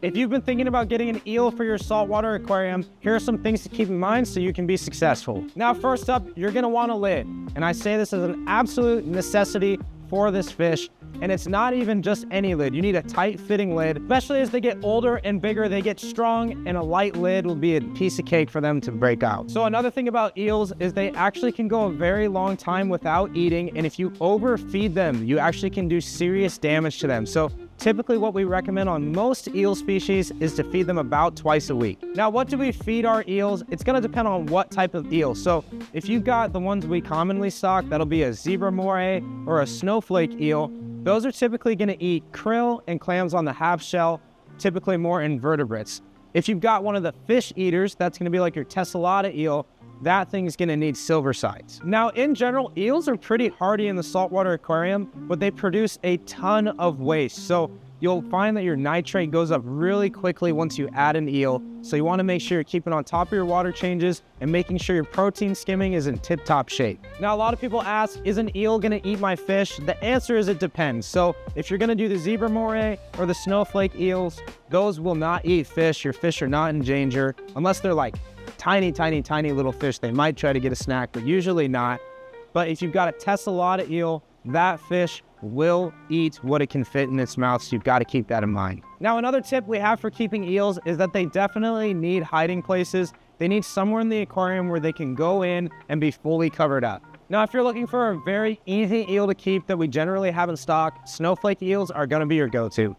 If you've been thinking about getting an eel for your saltwater aquarium, here are some things to keep in mind so you can be successful. Now, first up, you're gonna want a lid. And I say this as an absolute necessity for this fish. And it's not even just any lid. You need a tight-fitting lid. Especially as they get older and bigger, they get strong, and a light lid will be a piece of cake for them to break out. So another thing about eels is they actually can go a very long time without eating, and if you overfeed them, you actually can do serious damage to them. So typically what we recommend on most eel species is to feed them about twice a week. Now, what do we feed our eels? It's gonna depend on what type of eel. So if you've got the ones we commonly stock, that'll be a zebra moray or a snowflake eel. Those are typically gonna eat krill and clams on the half shell, typically more invertebrates. If you've got one of the fish eaters, that's gonna be like your tessellata eel, that thing's gonna need silversides. Now, in general, eels are pretty hardy in the saltwater aquarium, but they produce a ton of waste. So you'll find that your nitrate goes up really quickly once you add an eel. So you wanna make sure you're keeping on top of your water changes and making sure your protein skimming is in tip-top shape. Now, a lot of people ask, is an eel gonna eat my fish? The answer is it depends. So if you're gonna do the zebra moray or the snowflake eels, those will not eat fish. Your fish are not in danger, unless they're like tiny, tiny, tiny little fish. They might try to get a snack, but usually not. But if you've got a tessellata eel, that fish will eat what it can fit in its mouth, so you've got to keep that in mind. Now, another tip we have for keeping eels is that they definitely need hiding places. They need somewhere in the aquarium where they can go in and be fully covered up. Now, if you're looking for a very easy eel to keep that we generally have in stock, snowflake eels are going to be your go-to.